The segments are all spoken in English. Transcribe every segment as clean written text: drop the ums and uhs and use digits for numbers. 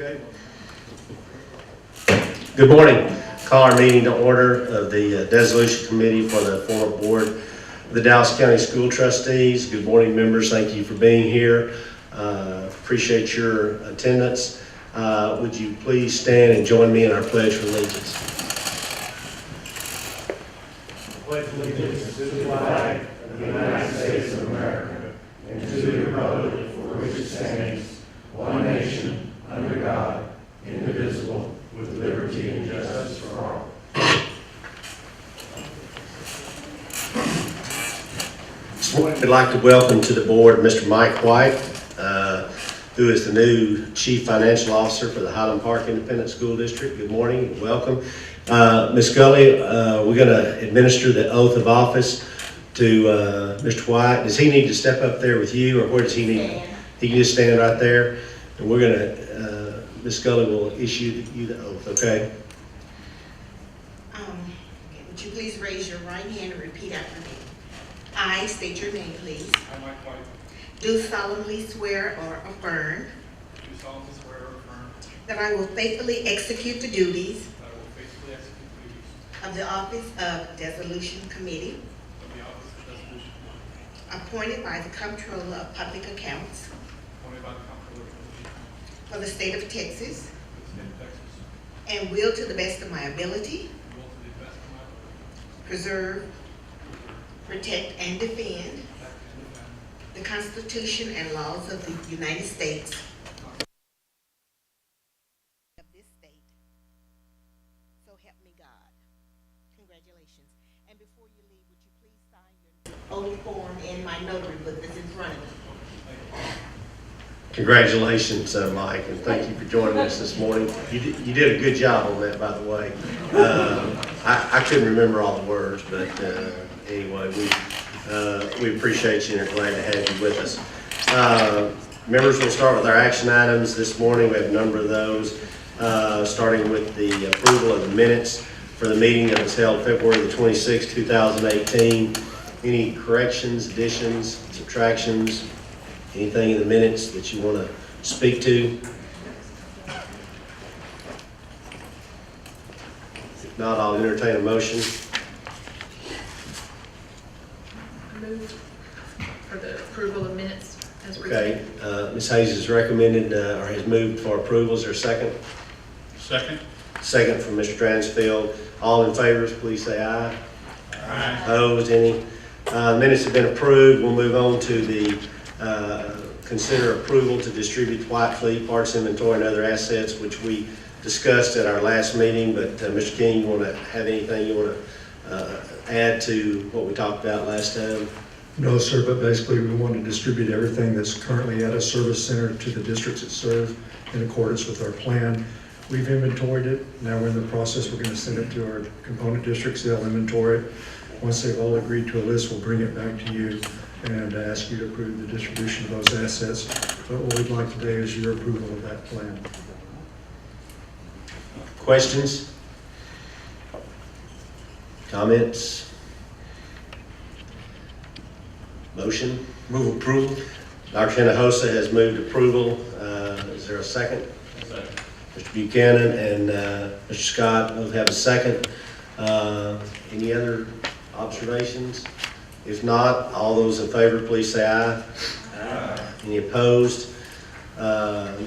Okay. Good morning. Call our meeting to order of the Dissolution Committee for the former board of the Dallas County School Trustees. Good morning, members. Thank you for being here. Appreciate your attendance. Would you please stand and join me in our Pledge of Allegiance? Pledge allegiance to the flag of the United States of America and to the republic for which it stands, one nation, under God, indivisible, with liberty and justice for all. This morning, I'd like to welcome to the board Mr. Mike White, who is the new Chief Financial Officer for the Highland Park Independent School District. Good morning and welcome. Ms. Gully, we're going to administer the oath of office to Mr. White. Does he need to step up there with you, or where does he need? He can just stand right there, and we're going to, Ms. Gully will issue you the oath, okay? Would you please raise your right hand and repeat after me? I state your name, please. I, Mike White, Do solemnly swear or affirm do solemnly swear or affirm that I will faithfully execute the duties that I will faithfully execute the duties of the office of Dissolution Committee of the Office of Dissolution Meeting, appointed by the Comptroller of Public Accounts appointed by the Comptroller of the County for the state of Texas, for the state of Texas, and will to the best of my ability and will to the best of my ability preserve, protect, and defend protect and defend the Constitution and laws of the United States of this state. So help me God. Congratulations. And before you leave, would you please sign your oath form in my notary book that's in front of me? Congratulations, Mike, and thank you for joining us this morning. You did a good job on that, by the way. I couldn't remember all the words, but anyway, we appreciate you and are glad to have you with us. Members, we'll start with our action items this morning. We have a number of those, starting with the approval of the minutes for the meeting that was held February the 26th, 2018. Any corrections, additions, subtractions, anything in the minutes that you want to speak to? If not, I'll entertain a motion. Move for the approval of minutes as Okay, presented. Ms. Hayes has recommended or has moved for approval. Is there a second? Second. Second from Mr. Dransfield. All in favor, please say aye. Aye. Opposed, any? Minutes have been approved. We'll move on to the consider approval to distribute White Fleet parts inventory and other assets, which we discussed at our last meeting. But Mr. King, you want to have anything you want to add to what we talked about last time? No, sir, but basically we want to distribute everything that's currently at a service center to the districts that serve in accordance with our plan. We've inventoried it. Now we're in the process. We're going to send it to our component districts. They'll inventory it. Once they've all agreed to a list, we'll bring it back to you and ask you to approve the distribution of those assets. But what we'd like today is your approval of that plan. Questions? Comments? Motion? Move approval. Dr. Hinojosa has moved approval. Is there a second? Second. Mr. Buchanan and Mr. Scott both have a second. Any other observations? If not, all those in favor, please say aye. Aye. Any opposed? The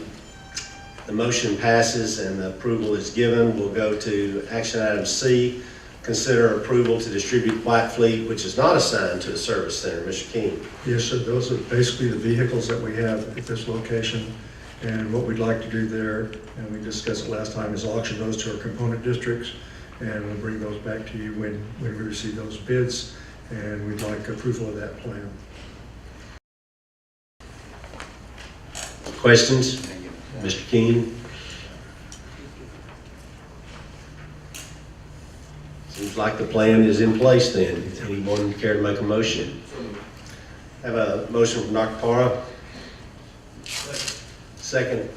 motion passes and the approval is given. We'll go to action item C. Consider approval to distribute White Fleet, which is not assigned to a service center. Mr. King. Yes, sir. Those are basically the vehicles that we have at this location. And what we'd like to do there, and we discussed it last time, is auction those to our component districts. And we'll bring those back to you when we receive those bids. And we'd like approval of that plan. Questions? Mr. King? Seems like the plan is in place then. Anyone care to make a motion? Have a motion from Dr. Parra. Second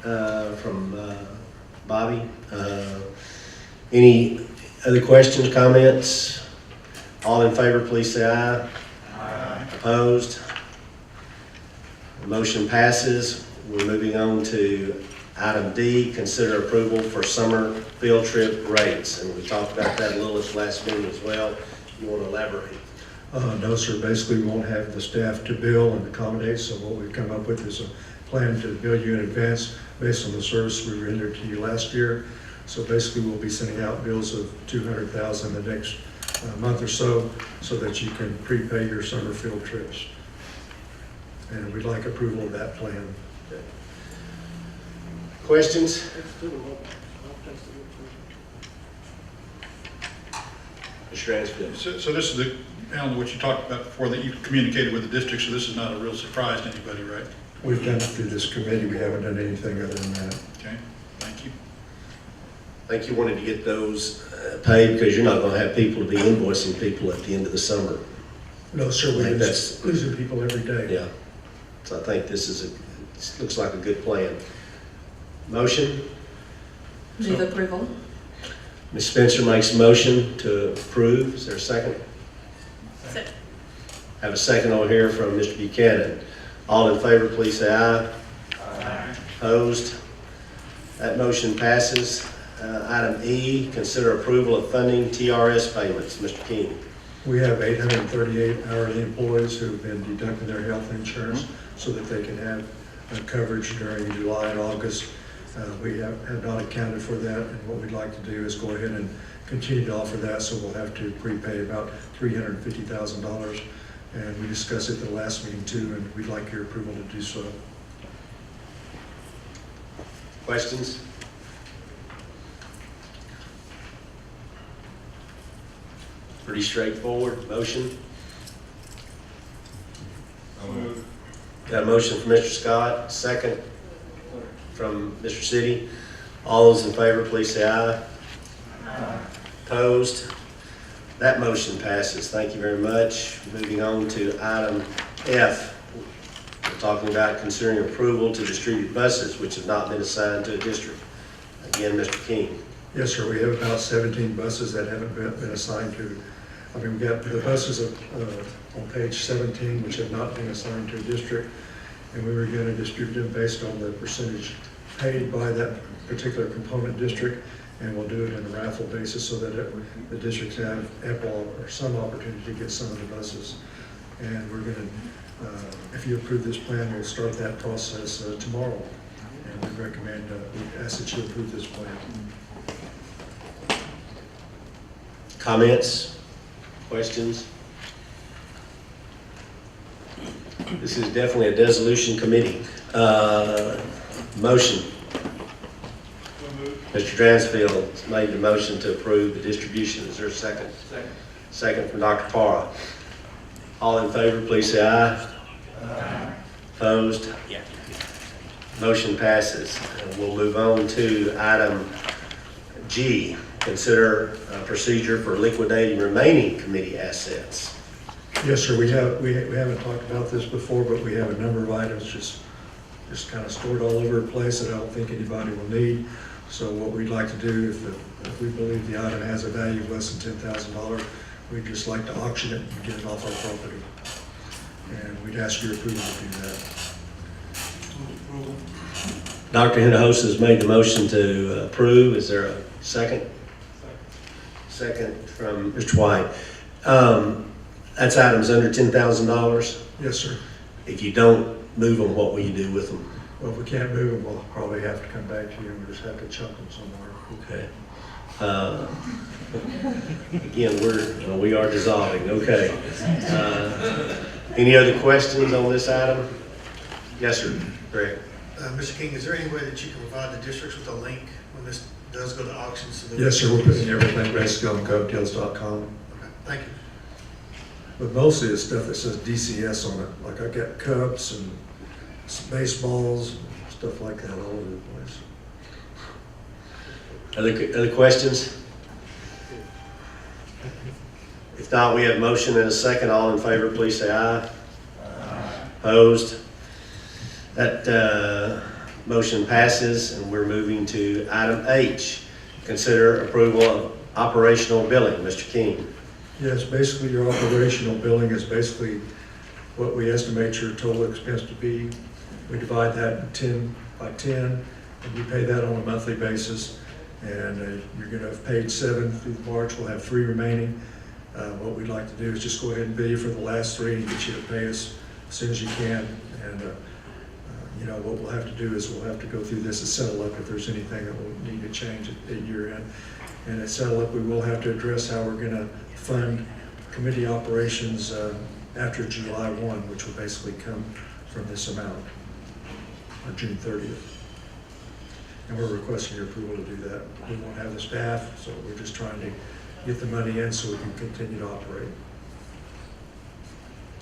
from Bobby. Any other questions, comments? All in favor, please say aye. Aye. Opposed? The motion passes. We're moving on to Item D, consider approval for summer field trip rates. And we talked about that a little at the last meeting as well. You want to elaborate? No, sir, basically, we won't have the staff to bill and accommodate, so what we've come up with is a plan to bill you in advance based on the service we rendered to you last year. So basically, we'll be sending out bills of $200,000 the next month or so that you can prepay your summer field trips. And we'd like approval of that plan. Questions? Mr. Ansfield. So this is the, Alan, what you talked about before, that you communicated with the district, so this is not a real surprise to anybody, right? We've done it through this committee. We haven't done anything other than that. Okay, thank you. I think you wanted to get those paid because you're not going to have people to be invoicing people at the end of the summer. No, sir, I think we're that's- losing people every day. Yeah. So I think this looks like a good plan. Motion? Move approval. Ms. Spencer makes a motion to approve. Is there a second? Second. Have a second over here from Mr. Buchanan. All in favor, please say aye. Aye. Opposed? That motion passes. Item E, consider approval of funding TRS payments. Mr. King. We have 838 hourly employees who've been deducting their health insurance so that they can have coverage during July and August. We have not accounted for that, and what we'd like to do is go ahead and continue to offer that, so we'll have to prepay about $350,000. And we discussed it at the last meeting too, and we'd like your approval to do so. Questions? Pretty straightforward. Motion? So moved. Got a motion from Mr. Scott, second from Mr. City. All those in favor, please say aye. Aye. Opposed? That motion passes. Thank you very much. Moving on to item F. We're talking about considering approval to distribute buses which have not been assigned to a district. Again, Mr. King. Yes, sir, we have about 17 buses that haven't been assigned to, we've got the buses on page 17 which have not been assigned to a district, and we were going to distribute them based on the percentage paid by that particular component district, and we'll do it on a raffle basis so that the districts have ample or some opportunity to get some of the buses. And we're going to, if you approve this plan, we'll start that process tomorrow, and we recommend, we ask that you approve this plan. Comments? Questions? This is definitely a dissolution committee. Motion. So moved. Mr. Dransfield made the motion to approve the distribution. Is there a second? Second. Second from Dr. Parra. All in favor, please say aye. Aye. Opposed? Motion passes. And we'll move on to item G. Consider a procedure for liquidating remaining committee assets. Yes, sir, we haven't talked about this before, but we have a number of items just kind of stored all over the place that I don't think anybody will need. So what we'd like to do, if we believe the item has a value of less than $10,000, we'd just like to auction it and get it off our property. And we'd ask your approval to do that. Dr. Hinojosa has made the motion to approve. Is there a second? Second from Mr. White. That's items under $10,000. Yes, sir. If you don't move them, what will you do with them? Well, if we can't move them, we'll probably have to come back to you and we'll just have to chunk them somewhere. Okay. Again, we are dissolving. Okay. Any other questions on this item? Yes, sir. Greg. Mr. King, is there any way that you can provide the districts with a link when this does go to auction? So that Yes, sir, we're putting everything basically on govdeals.com. Okay, thank you. But mostly it's stuff that says DCS on it. Like I got cups and baseballs, stuff like that all over the place. Other questions? If not, we have a motion and a second. All in favor, please say aye. Aye. Opposed? That motion passes, and we're moving to item H. Consider approval of operational billing. Mr. King. Yes, basically your operational billing is basically what we estimate your total expense to be. We divide that in 10 by 10, And we pay that on a monthly basis, and you're going to have paid 7 through March. We'll have 3 remaining. What we'd like to do is just go ahead and bill you for the last 3 and get you to pay us as soon as you can. And you know, what we'll have to do is we'll have to go through this and settle up if there's anything that will need to change at year end. And at settle up, we will have to address how we're going to fund committee operations after July 1, which will basically come from this amount, or June 30th. And we're requesting your approval to do that. We won't have the staff, so we're just trying to get the money in so we can continue to operate.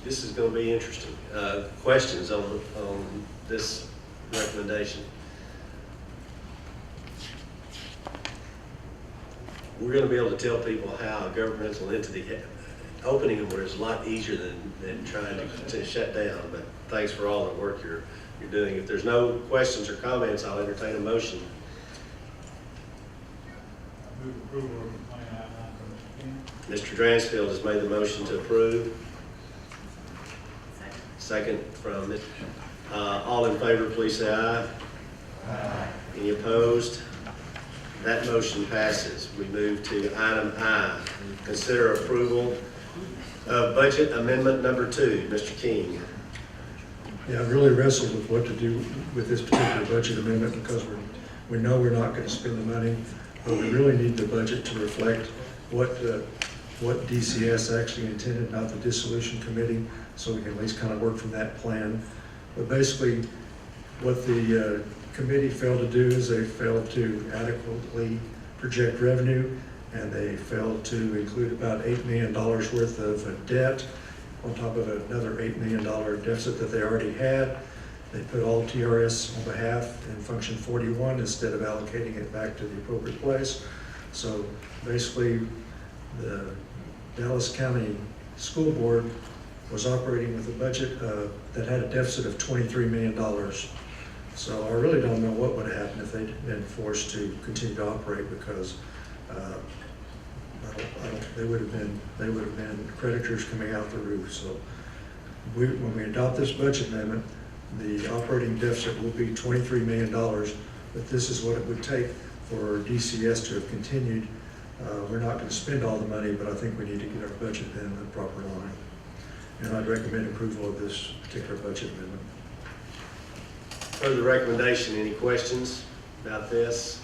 This is going to be interesting. Questions on this recommendation? We're going to be able to tell people how a governmental entity, opening them is a lot easier than trying to shut down, but thanks for all the work you're doing. If there's no questions or comments, I'll entertain a motion. Move approval of the plan outlined for Mr. King. Mr. Dransfield has made the motion to approve. Second from it. All in favor, please say aye. Aye. Any opposed? That motion passes. We move to item I. Consider approval of budget amendment number 2. Mr. King. Yeah, I really wrestled with what to do with this particular budget amendment because we know we're not going to spend the money, but we really need the budget to reflect what DCS actually intended, not the dissolution committee, so we can at least kind of work from that plan. But basically, what the committee failed to do is they failed to adequately project revenue, and they failed to include about $8 million worth of debt on top of another $8 million deficit that they already had. They put all TRS on behalf in function 41 instead of allocating it back to the appropriate place. So basically, the Dallas County School Board was operating with a budget that had a deficit of $23 million. So I really don't know what would have happened if they'd been forced to continue to operate because they would have been creditors coming out the roof. So when we adopt this budget amendment, the operating deficit will be $23 million, but this is what it would take for DCS to have continued. We're not going to spend all the money, but I think we need to get our budget in the proper line. And I'd recommend approval of this particular budget amendment. Further recommendation, any questions about this?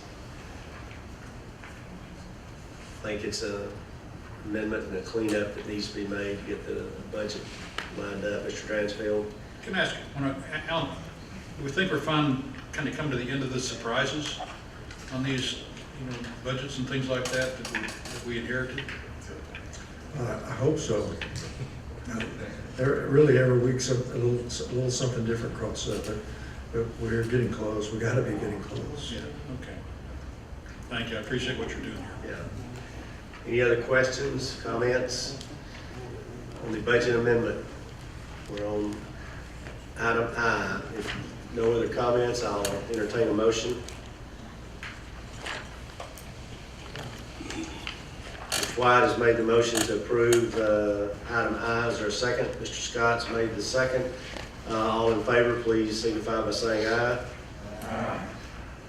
I think it's an amendment and a cleanup that needs to be made to get the budget lined up. Mr. Dransfield? Can I ask, Alan, do we think we're kind of coming to the end of the surprises on these, budgets and things like that we inherited? I hope so. Really, every week's a little something different crops up, but we're getting close. We got to be getting close. Yeah, okay. Thank you. I appreciate what you're doing here. Yeah. Any other questions, comments on the budget amendment? We're on item I. If no other comments, I'll entertain a motion. Mr. White has made the motion to approve item I. Is there a second? Mr. Scott's made the second. All in favor, please signify by saying aye. Aye.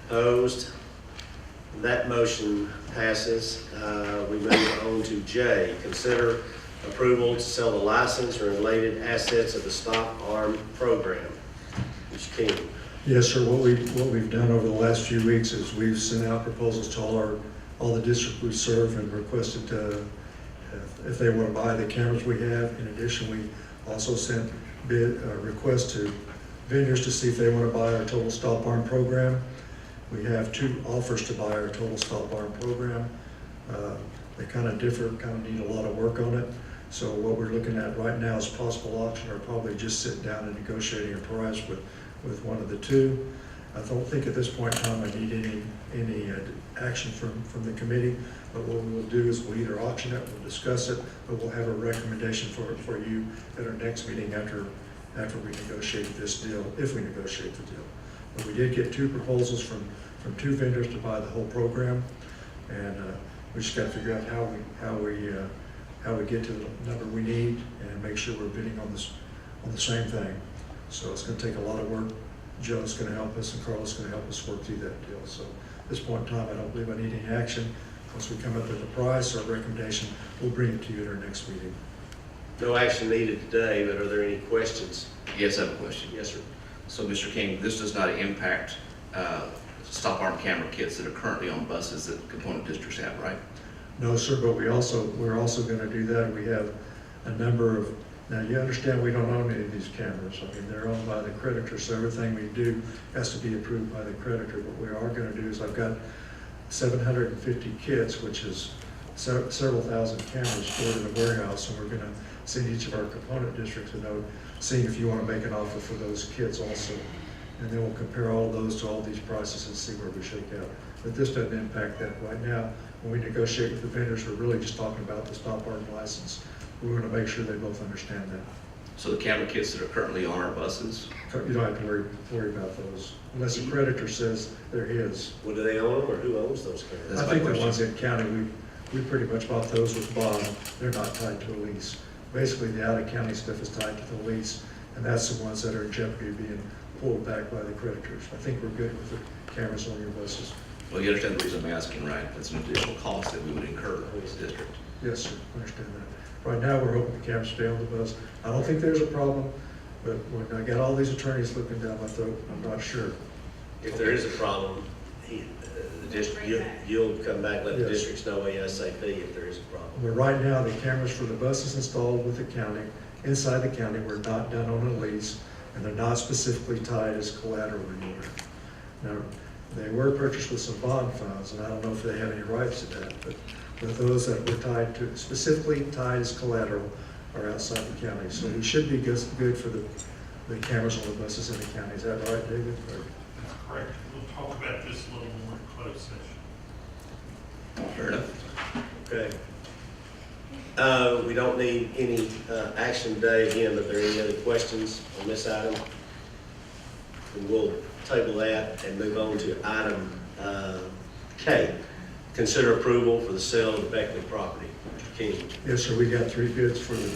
Opposed? That motion passes. We move on to J. Consider approval to sell the license or related assets of the Stop Arm Program. Mr. King. Yes, sir. What we've done over the last few weeks is we've sent out proposals to all the districts we serve and requested if they want to buy the cameras we have. In addition, we also sent requests to vendors to see if they want to buy our Total Stop Arm Program. We have 2 offers to buy our Total Stop Arm Program. They kind of differ, kind of need a lot of work on it. So what we're looking at right now is possible auction or probably just sitting down and negotiating a price with one of the 2. I don't think at this point in time I need any action from the committee, but what we will do is we'll either auction it, we'll discuss it, but we'll have a recommendation for you at our next meeting after we negotiate this deal, if we negotiate the deal. But we did get 2 proposals from 2 vendors to buy the whole program, and we just got to figure out how we get to the number we need and make sure we're bidding on the same thing. So it's going to take a lot of work Joe's going to help us and Carl's going to help us work through that deal. So at this point in time, I don't believe I need any action. Once we come up with a price or recommendation, we'll bring it to you at our next meeting. No action needed today, but are there any questions? Yes, I have a question. Yes, sir. So, Mr. King, this does not impact stop arm camera kits that are currently on buses that component districts have, right? No, sir, but we're also going to do that. We have a number of, now you understand we don't own any of these cameras. I mean, they're owned by the creditor, so everything we do has to be approved by the creditor. What we are going to do is I've got 750 kits, which is several thousand cameras stored in a warehouse, and we're going to send each of our component districts a note, seeing if you want to make an offer for those kits also. And then we'll compare all of those to all these prices and see where we shake out. But this doesn't impact that. Right now, when we negotiate with the vendors, we're really just talking about the stop arm license. We want to make sure they both understand that. So the camera kits that are currently on our buses, You don't have to worry about those, unless the creditor says they're his. Well, do they own them, or who owns those cameras? That's I my think the question. ones in county, we pretty much bought those with bond. They're not tied to a lease. Basically, the out-of-county stuff is tied to the lease, and that's the ones that are in jeopardy of being pulled back by the creditors. I think we're good with the cameras on your buses. well, you understand the reason I'm asking, right? That's an additional cost that we would incur as a district. Yes, sir, I understand that. Right now, we're hoping the cameras stay on the bus. I don't think there's a problem, but when I got all these attorneys looking down my throat, I'm not sure. If there is a problem, you'll come back, let the Yes. districts know ASAP if there is a problem. But right now, the cameras for the buses installed with the county, inside the county, were not done on a lease, and they're not specifically tied as collateral anywhere. Now, they were purchased with some bond funds, and I don't know if they have any rights to that, but those that were tied to, specifically tied as collateral, are outside the county. So we should be good for the cameras on the buses in the county. Is that right, David? Or- That's correct. We'll talk about this a little more in closed session. Fair enough. Okay. We don't need any action today again, but are there any other questions on this item? And we'll table that and move on to item K. Consider approval for the sale of the Beckley property. Mr. King. Yes, sir, we got 3 bids for the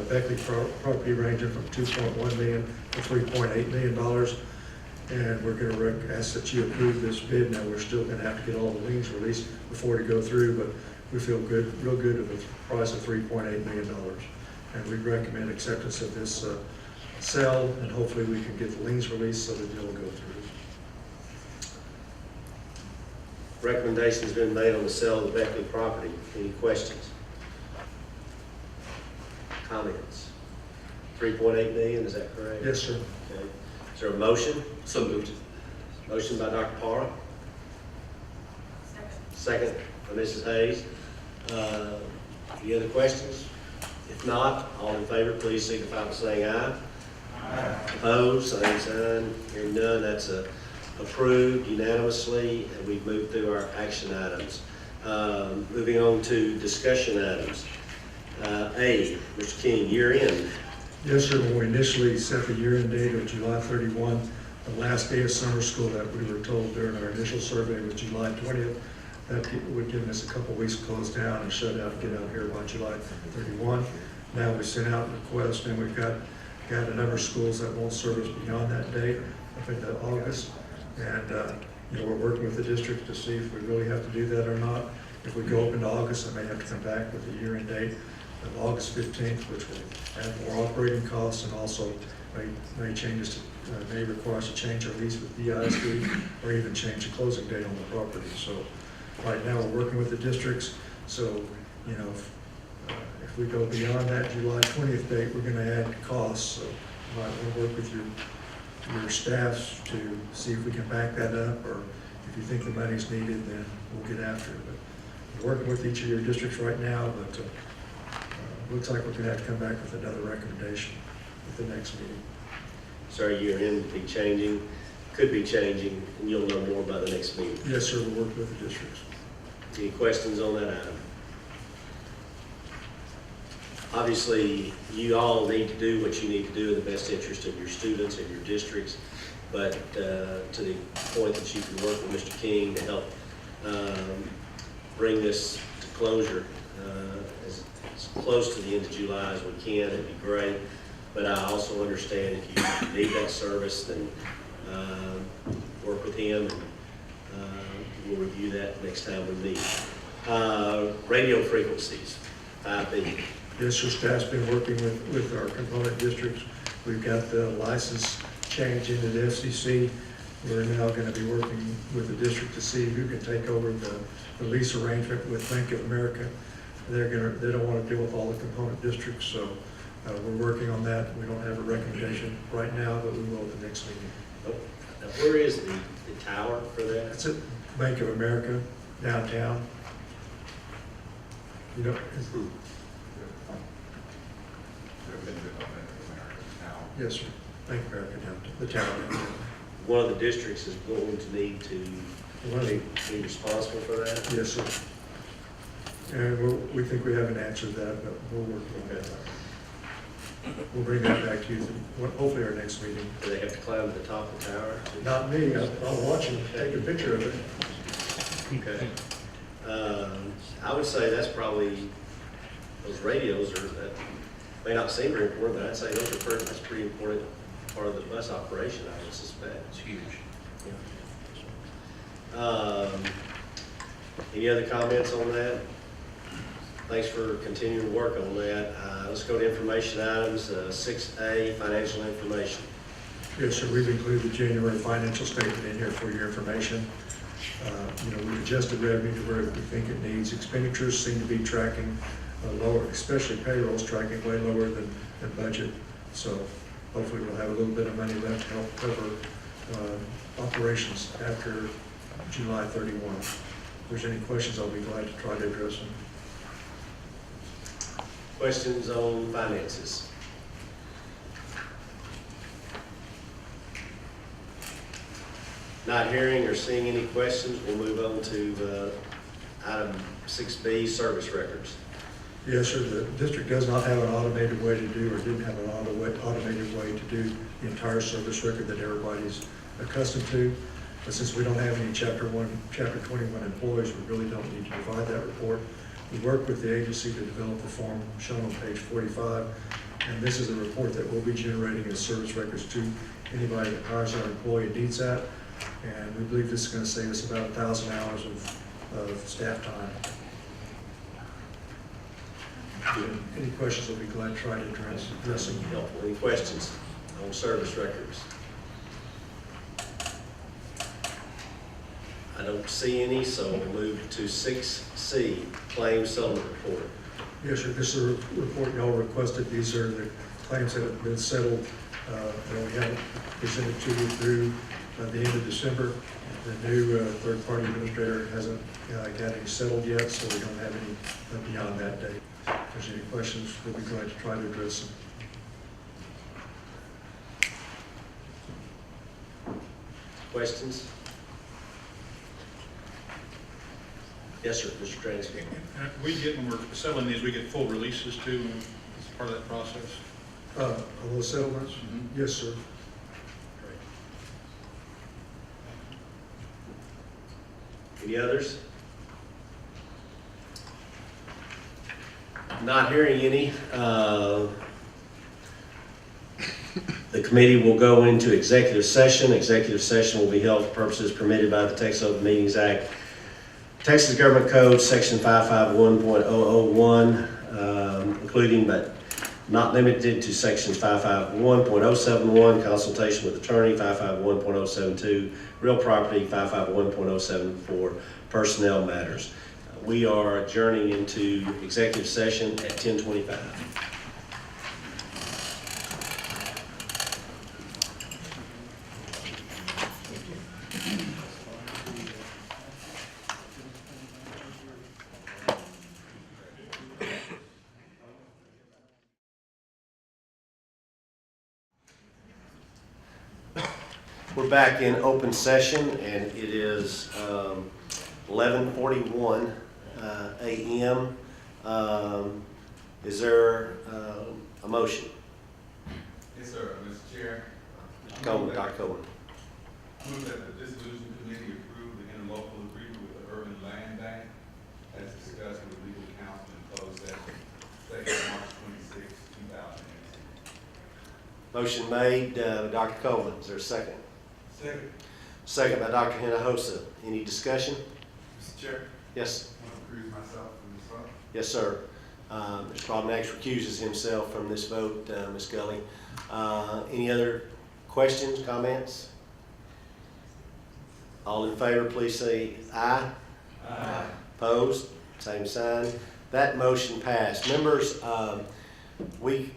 Beckley property ranging from $2.1 million to $3.8 million. And we're going to ask that you approve this bid. Now, we're still going to have to get all the liens released before to go through, but we feel good, real good at the price of $3.8 million. And we recommend acceptance of this sale, and hopefully we can get the liens released so the deal will go through. Recommendation's been made on the sale of the Beckley property. Any questions? Comments? 3.8 million, is that correct? Yes, sir. Okay. Is there a motion? So moved. Motion by Dr. Parra. Second by Mrs. Hayes. Any other questions? If not, all in favor, please signify by saying aye. Aye. Opposed, same sign. Hearing none, that's approved unanimously, and we've moved through our action items. Moving on to discussion items. A, Mr. King, year end. Yes, sir. When we initially set the year-end date of July 31, the last day of summer school that we were told during our initial survey was July 20th. That would give us a couple weeks to close down and shut out and get out here by July 31. Now we sent out requests, and we've got a number of schools that won't service beyond that date, up into August. And we're working with the district to see if we really have to do that or not. If we go up into August, I may have to come back with a year-end date of August 15th, which will add more operating costs and also may require us to change our lease with DISD or even change the closing date on the property. So right now, we're working with the districts. So, if we go beyond that July 20th date, we're going to add costs. So I might want to work with your staffs to see if we can back that up, or if you think the money's needed, then we'll get after it. But we're working with each of your districts right now, but looks like we're going to have to come back with another recommendation at the next meeting. So our year end will be changing, could be changing, and you'll know more by the next meeting. Yes, sir, we'll work with the districts. Any questions on that item? Obviously, you all need to do what you need to do in the best interest of your students and your districts, but to the point that you can work with Mr. King to help bring this to closure as close to the end of July as we can, it'd be great. But I also understand if you need that service, then work with him, and we'll review that next time we meet. Radio frequencies, 5B. Yes, sir, staff's been working with our component districts. We've got the license change into the FCC. We're now going to be working with the district to see who can take over the lease arrangement with Bank of America. They don't want to deal with all the component districts, so we're working on that. We don't have a recommendation right now, but we will at the next meeting. Oh, now where is the tower for that? That's at Bank of America downtown. You know, yes, sir. Bank of America downtown, the tower. One of the districts is going to need to be responsible for that? Yes, sir. And we think we have an answer to that, but we'll work on that. We'll bring that back to you, hopefully our next meeting. Do they have to climb to the top of the tower? Not me, I'll watch him take a picture of it. Okay. I would say that's probably, those radios are, that may not seem very important, but I'd say that's a pretty important part of the bus operation, I would suspect. It's huge. Any other comments on that? Thanks for continuing to work on that. Let's go to information items, 6A, financial information. Yes, sir, we've included the January financial statement in here for your information. We've adjusted revenue to where we think it needs. Expenditures seem to be tracking lower, especially payrolls tracking way lower than budget. So hopefully we'll have a little bit of money left to help cover operations after July 31. If there's any questions, I'll be glad to try to address them. Questions on finances? Not hearing or seeing any questions, we'll move on to item 6B, service records. Yes, sir, the district does not have an automated way to do, or didn't have an automated way to do the entire service record that everybody's accustomed to. But since we don't have any Chapter 21 employees, we really don't need to provide that report. We worked with the agency to develop the form shown on page 45, and this is a report that we'll be generating as service records to anybody that hires our employee and needs that. And we believe this is going to save us about 1,000 hours of staff time. Any questions, I'll be glad to try to address them. Helpful. Any questions on service records? I don't see any, so we'll move to 6C, claim settlement report. Yes, sir, this is a report y'all requested. These are the claims that have been settled. And we haven't presented to you through the end of December. The new third-party administrator hasn't got any settled yet, so we don't have any beyond that date. If there's any questions, we'll be glad to try to address them. Questions? Yes, sir, Mr. Transky. We get, when we're settling these, we get full releases too, as part of that process. All those settlements? Mhm. Yes, sir. Any others? Not hearing any. The committee will go into executive session. Executive session will be held for purposes permitted by the Texas Open Meetings Act, Texas Government Code, Section 551.001, including but not limited to Sections 551.071, consultation with attorney, 551.072, real property, 551.074, personnel matters. We are adjourning into executive session at 10:25. We're back in open session, and it is 11:41 a.m. Is there a motion? Yes, sir, Mr. Chair. Mr. Coleman, Dr. Coleman. Move that the Dissolution Committee approve the interlocal agreement with the Urban Land Bank as discussed with legal counsel in closed session, March 26, 2018. Motion made, Dr. Coleman, is there a second? Second. Second by Dr. Hinojosa. Any discussion? Mr. Chair, Yes? I want to recuse myself from this vote. Yes, sir. Mr. Probnex recuses himself from this vote, Ms. Gully. Any other questions, comments? All in favor, please say aye. Aye. Opposed? Same sign. That motion passed. Members, we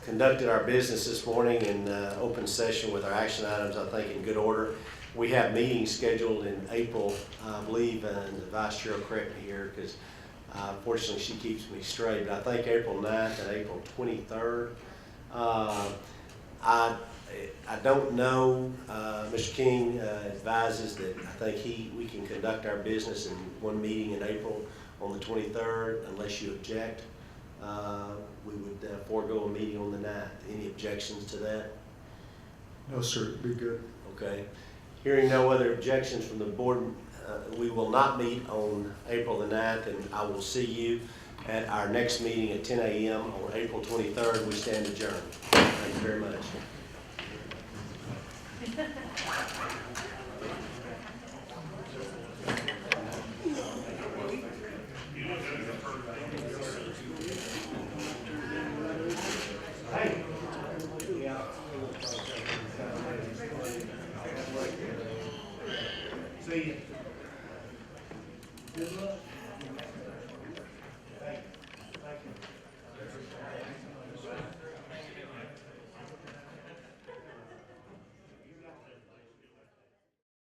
conducted our business this morning in open session with our action items, I think, in good order. We have meetings scheduled in April, I believe, and the Vice Chair will correct me here, because fortunately she keeps me straight, but I think April 9th and April 23rd. I don't know, Mr. King advises that I think we can conduct our business in one meeting in April on the 23rd, unless you object. We would forego a meeting on the 9th. Any objections to that? No, sir, it'd be good. Okay. Hearing no other objections from the board, we will not meet on April the 9th, and I will see you at our next meeting at 10 a.m. on April 23rd. We stand adjourned. Thank you very much. See you. Good luck.